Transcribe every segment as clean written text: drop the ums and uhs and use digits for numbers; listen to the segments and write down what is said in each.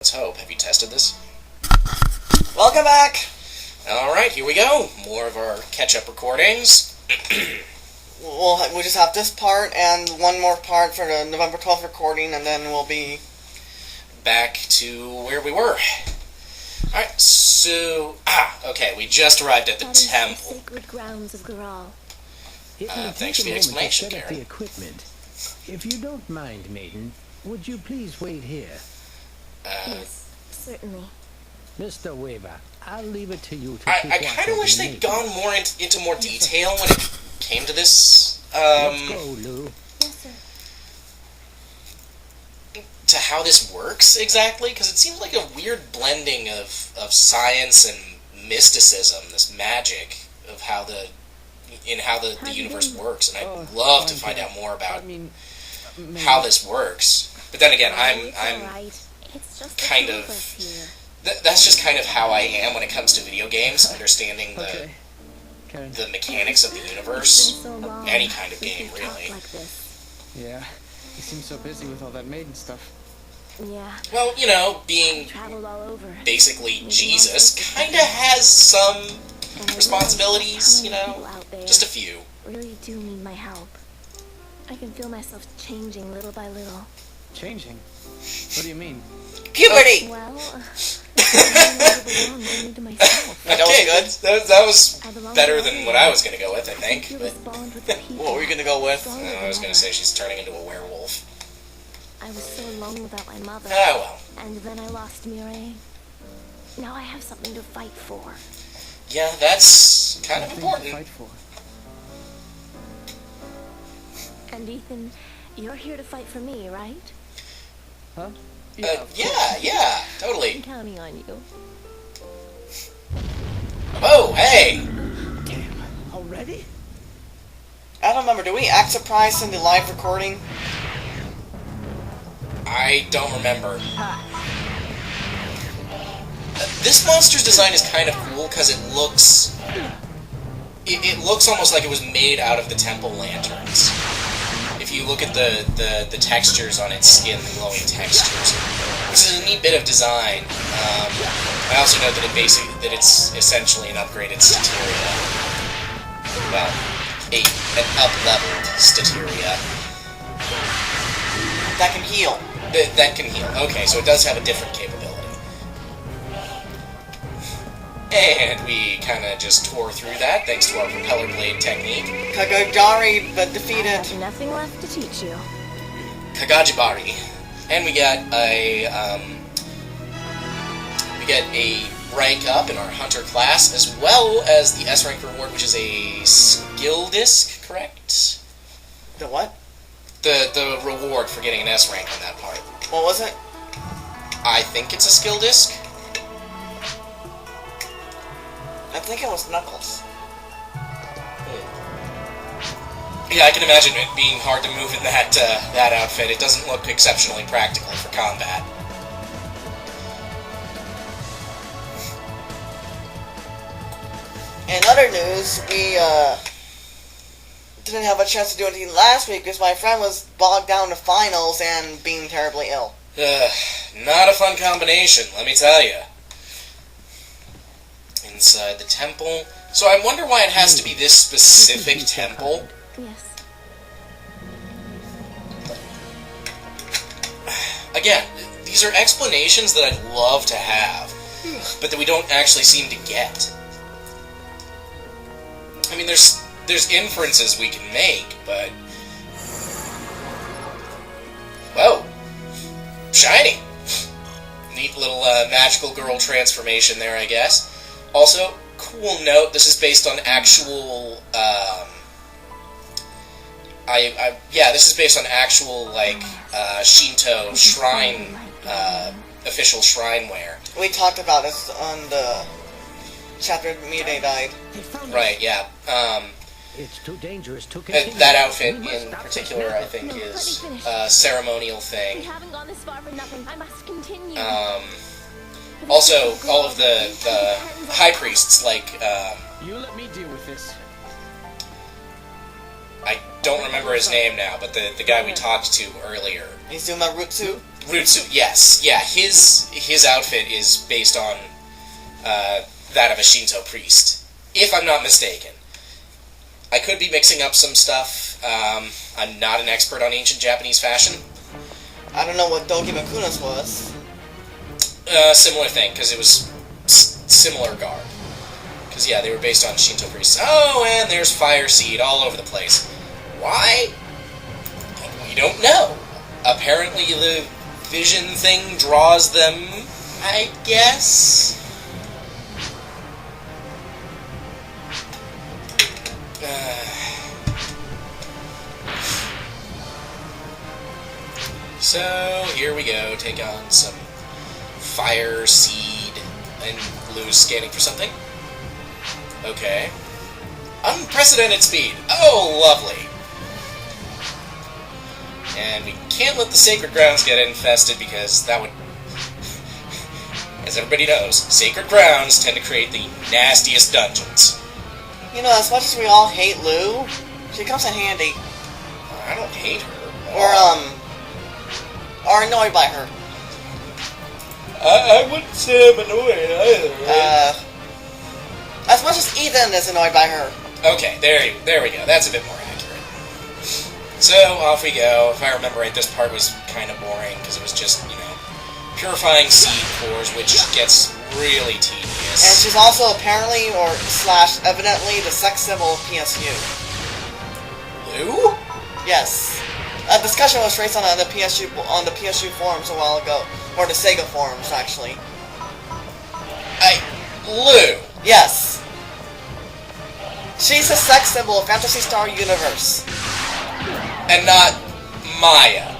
Let's hope. Have you tested this? Welcome back! Alright, here we go. More of our catch-up recordings. We just have this part and one more part for the November 12th recording, and then we'll be back to where we were. Alright, so... okay, we just arrived at the temple. The sacred grounds of Garal. Thanks for the explanation, Karen. The equipment. If you don't mind, maiden, would you please wait here? Yes, certainly. Mr. Weaver, I'll leave it to you to I kind of wish they'd gone more into more detail when it came to this, Let's go, Lou. Yes, sir. to how this works exactly, because it seems like a weird blending of science and mysticism, this magic of how the universe works, and I'd love to find out more about how this works. But then again, I'm kind of... That's just kind of how I am when it comes to video games, understanding the mechanics of the universe. Any kind of game, really. Yeah, you seem so busy with all that maiden stuff. Yeah. Well, you know, being basically Jesus kind of has some responsibilities, you know? Just a few. Really do need my help. I can feel myself changing little by little. Changing? What do you mean? puberty! Well, I belong to myself. Okay, good. That was better than what I was going to go with, I think. But What were you gonna go with? I was going to say she's turning into a werewolf. I was so alone without my mother. Ah, well. And then I lost Mireille. Now I have something to fight for. Yeah, that's kind of important. Fight for. And Ethan, you're here to fight for me, right? Huh? Yeah, totally. I'm counting on you. Oh, hey! Damn, already? I don't remember, did we act surprised in the live recording? I don't remember. This monster's design is kind of cool because it looks... It looks almost like it was made out of the temple lanterns. If you look at the textures on its skin, the glowing textures, which is a neat bit of design. I also know that it's essentially an upgraded Stateria. Well, an up-leveled Stateria. That can heal. That can heal. Okay, so it does have a different capability. And we kind of just tore through that thanks to our propeller blade technique. Kagajari defeated. I have nothing left to teach you. Kagajibari. And we got a rank up in our hunter class, as well as the S rank reward, which is a skill disc, correct? The what? The reward for getting an S rank on that part. What was it? I think it's a skill disc. I think it was Knuckles. Yeah, I can imagine it being hard to move in that outfit. It doesn't look exceptionally practical for combat. In other news, we didn't have a chance to do anything last week because my friend was bogged down to finals and being terribly ill. Not a fun combination, let me tell you. Inside the temple. So I wonder why it has to be this specific temple. Yes. Again, these are explanations that I'd love to have, but that we don't actually seem to get. I mean, there's inferences we can make, but... Whoa! Shiny! Neat little magical girl transformation there, I guess. Also, cool note, this is based on actual, this is based on actual, like, Shinto shrine, official shrineware. We talked about this on the chapter Mide died. Right, yeah. It's too dangerous to continue. That outfit in particular, I think, is a ceremonial thing. We haven't gone this far for nothing. I must continue. Also, all of the high priests, like, You let me deal with this. I don't remember his name now, but the guy we talked to earlier. Izuma Rutsu? Rutsu, yes. Yeah, his outfit is based on that of a Shinto priest, if I'm not mistaken. I could be mixing up some stuff. I'm not an expert on ancient Japanese fashion. I don't know what Dogi Makuna's was. Similar thing, because it was similar garb. Because, yeah, they were based on Shinto priests. Oh, and there's fire seed all over the place. Why? We don't know. Apparently the vision thing draws them, I guess? So, here we go. Take on some fire seed and Blue's scanning for something. Okay. Unprecedented speed. Oh, lovely. And we can't let the sacred grounds get infested because that would... As everybody knows, sacred grounds tend to create the nastiest dungeons. You know, as much as we all hate Lou, she comes in handy. I don't hate her. Or annoyed by her. I wouldn't say I'm annoyed either. Right? As much as Ethan is annoyed by her. Okay, there we go. That's a bit more accurate. So, off we go. If I remember right, this part was kind of boring, because it was just, purifying seed cores, which gets really tedious. And she's also apparently, / evidently, the sex symbol of PSU. Lou? Yes. A discussion was raised on the PSU forums a while ago. Or the Sega forums, actually. Lou? Yes. She's the sex symbol of Phantasy Star Universe. And not Maya.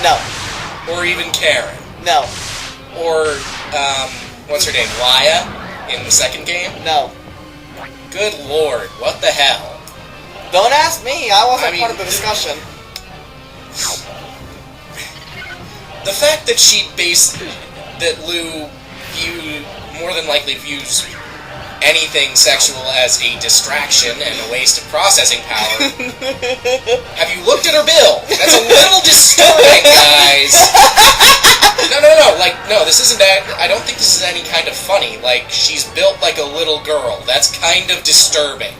No. Or even Karen. No. Or, what's her name? Laya? In the second game? No. Good lord, what the hell? Don't ask me, I wasn't part of the discussion. The fact that that Lou more than likely views anything sexual as a distraction and a waste of processing power. Have you looked at her bill? That's a little disturbing, guys. No, this isn't that. I don't think this is any kind of funny. Like, she's built like a little girl. That's kind of disturbing.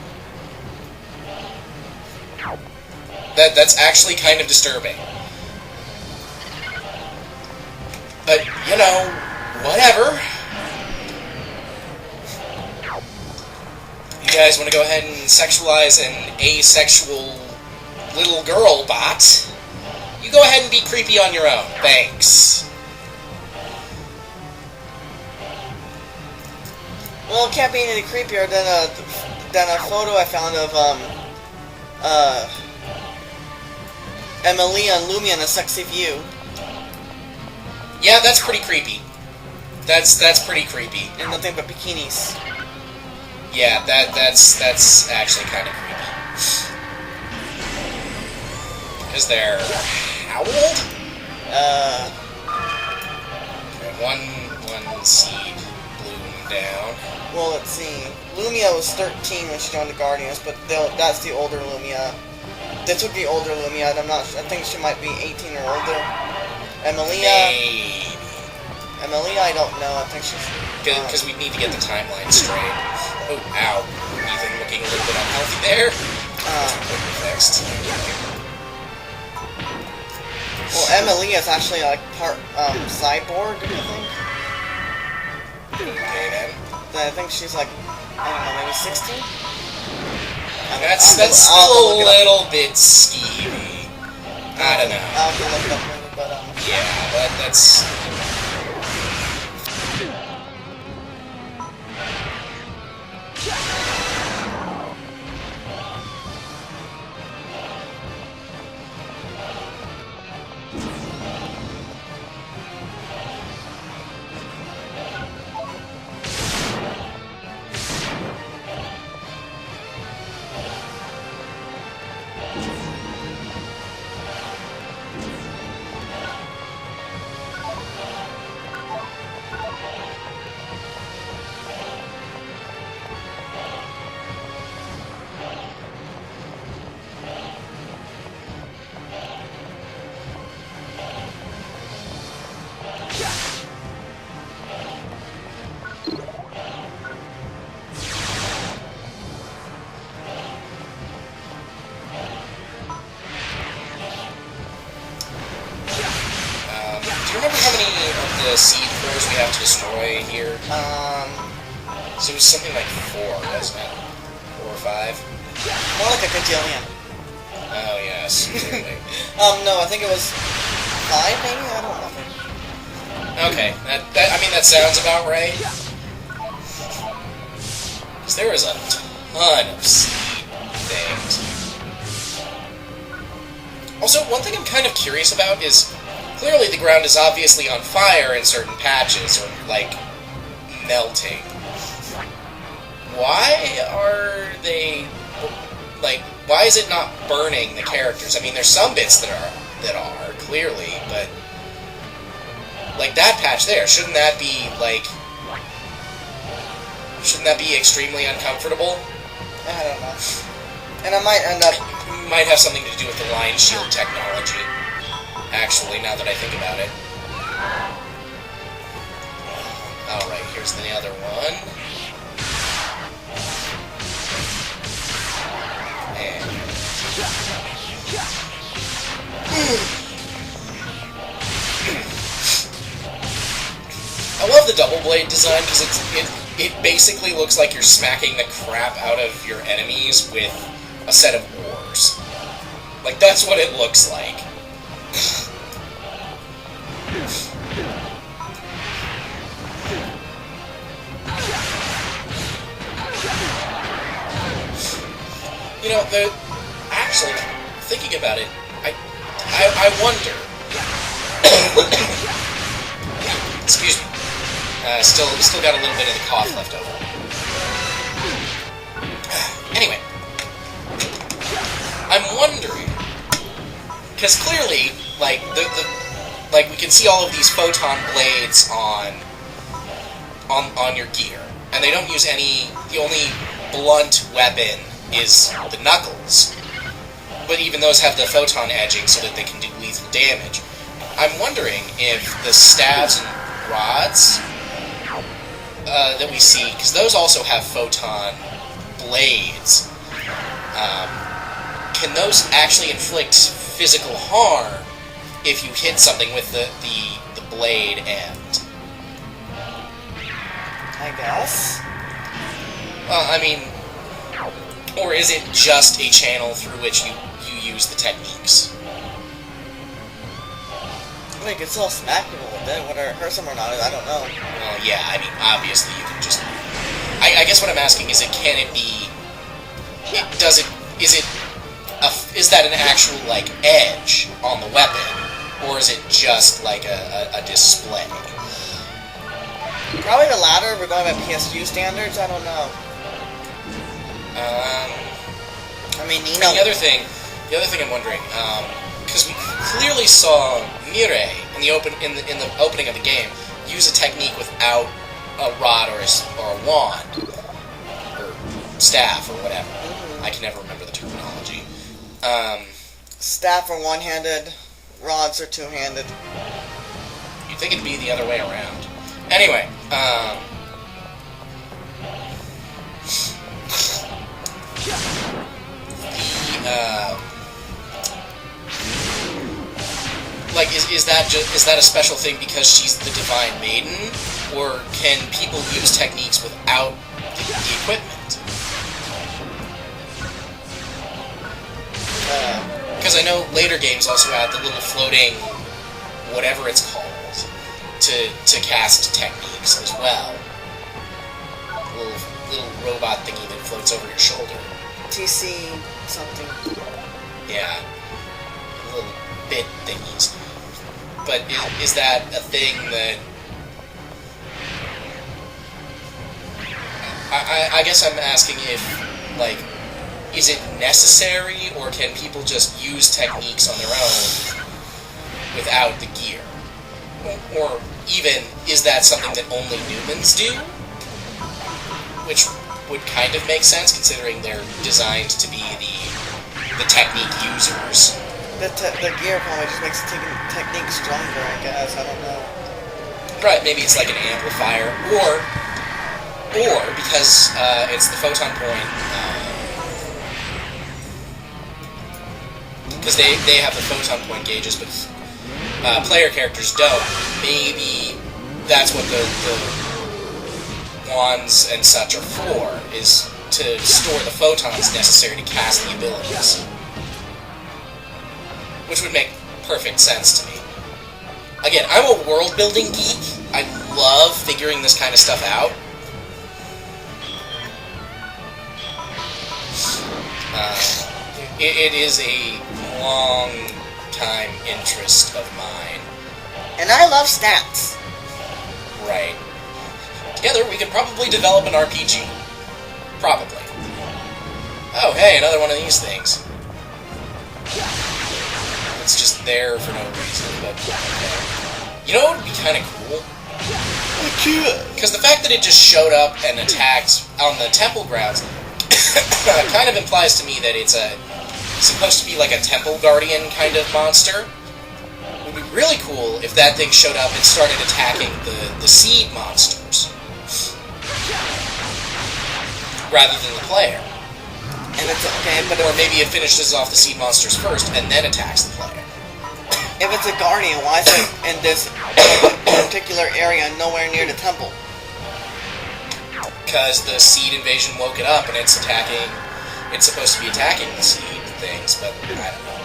That's actually kind of disturbing. But, whatever. You guys want to go ahead and sexualize an asexual little girl bot? You go ahead and be creepy on your own. Thanks. Well, it can't be any creepier than a photo I found of Emilia and Lumia in a sexy view. Yeah, that's pretty creepy. That's pretty creepy. And nothing but bikinis. Yeah, that's actually kind of creepy. Because they're how old? Okay, one seed bloom down. Well, let's see. Lumia was 13 when she joined the Guardians, but that's the older Lumia. They took the older Lumia, and I think she might be 18 or older. Emilia, I don't know. I think she's... Because we need to get the timeline straight. Oh, ow. Ethan looking a little bit unhealthy there. Fixed. Well, Emilia is actually like part cyborg, I think. Okay, then. I think she's like, I don't know, maybe 16? That's still a little bit skeevy. I don't know. I'll have to look it up later, but yeah, but that's... seed cores we have to destroy here? So it was something like 4, wasn't it? 4 or 5? More like a gajillion. Oh, yes. Clearly. No, I think it was 5, maybe? I don't know. Okay, I mean, that sounds about right. Because there was a ton of seed things. Also, one thing I'm kind of curious about is, clearly the ground is obviously on fire in certain patches, or, like, melting. Why are they, like, why is it not burning the characters? I mean, there's some bits that are, clearly, but, like, that patch there, shouldn't that be extremely uncomfortable? I don't know. And I might end up... Might have something to do with the line shield technology, actually, now that I think about it. Alright, here's the other one. And... I love the double blade design because it basically looks like you're smacking the crap out of your enemies with a set of oars. Like, that's what it looks like. You know, actually, thinking about it, I wonder. Excuse me. Still got a little bit of the cough left over. Anyway, I'm wondering, because clearly, like like we can see all of these photon blades on your gear, and they don't use any. The only blunt weapon is the knuckles, but even those have the photon edging so that they can do lethal damage. I'm wondering if the staves and rods that we see, because those also have photon blades, can those actually inflict physical harm if you hit something with the blade end? I guess. Well, I mean, or is it just a channel through which you use the techniques? Well, you can still smack people with it, whether it hurts them or not, I don't know. Well, yeah, I mean, obviously you can just... I guess what I'm asking is, can it be... Is that an actual, like, edge on the weapon? Or is it just, like, a display? Probably the latter, if we're going by PSU standards, I don't know. I mean, you know... The other thing I'm wondering, because we clearly saw Mirai in the opening of the game use a technique without a rod or a wand or staff or whatever. I can never remember the terminology. Staff are one-handed, rods are two-handed. You'd think it'd be the other way around. Anyway, like, is that a special thing because she's the Divine Maiden, or can people use techniques without the equipment? Because I know later games also add the little floating, whatever it's called, to cast techniques as well. A little robot thingy that floats over your shoulder. TC something. Yeah, little bit thingies. But is that a thing that... I guess I'm asking if, like, is it necessary, or can people just use techniques on their own without the gear? Or even, is that something that only Newmans do? Which would kind of make sense, considering they're designed to be the technique users. The gear probably just makes the technique stronger, I guess. I don't know. Right, maybe it's like an amplifier, or because it's the photon point, because they have the photon point gauges, but player characters don't. Maybe that's what the wands and such are for, is to store the photons necessary to cast the abilities. Which would make perfect sense to me. Again, I'm a world-building geek. I love figuring this kind of stuff out. It is a long-time interest of mine. And I love stats. Right. Together, we could probably develop an RPG. Probably. Oh, hey, another one of these things. It's just there for no reason, but okay. You know what would be kind of cool? Because the fact that it just showed up and attacked on the temple grounds kind of implies to me that it's supposed to be like a temple guardian kind of monster. It would be really cool if that thing showed up and started attacking the seed monsters. Rather than the player. And it's okay, but or maybe it finishes off the seed monsters first and then attacks the player. If it's a guardian, why is it in this particular area nowhere near the temple? Because the seed invasion woke it up and it's attacking. It's supposed to be attacking the seed things, but I don't know.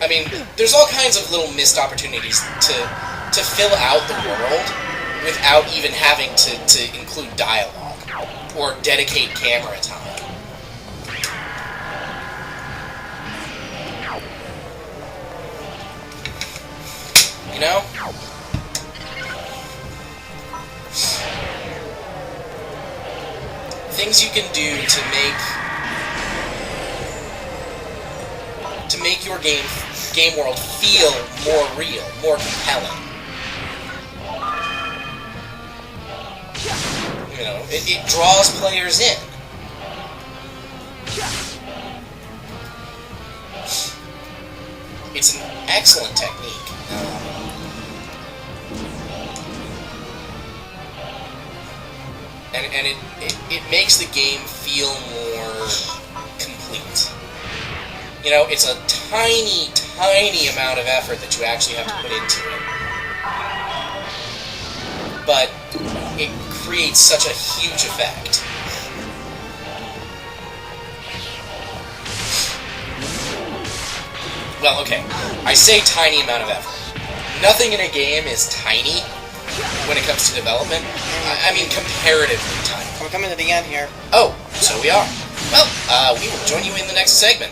I mean, there's all kinds of little missed opportunities to fill out the world without even having to include dialogue or dedicate camera time. You know? Things you can do to make your game world feel more real, more compelling. You know, it draws players in. It's an excellent technique. And it makes the game feel more complete. You know, it's a tiny, tiny amount of effort that you actually have to put into it. But it creates such a huge effect. Well, okay, I say tiny amount of effort. Nothing in a game is tiny when it comes to development. I mean, comparatively tiny. We're coming to the end here. Oh, so we are. Well, we will join you in the next segment.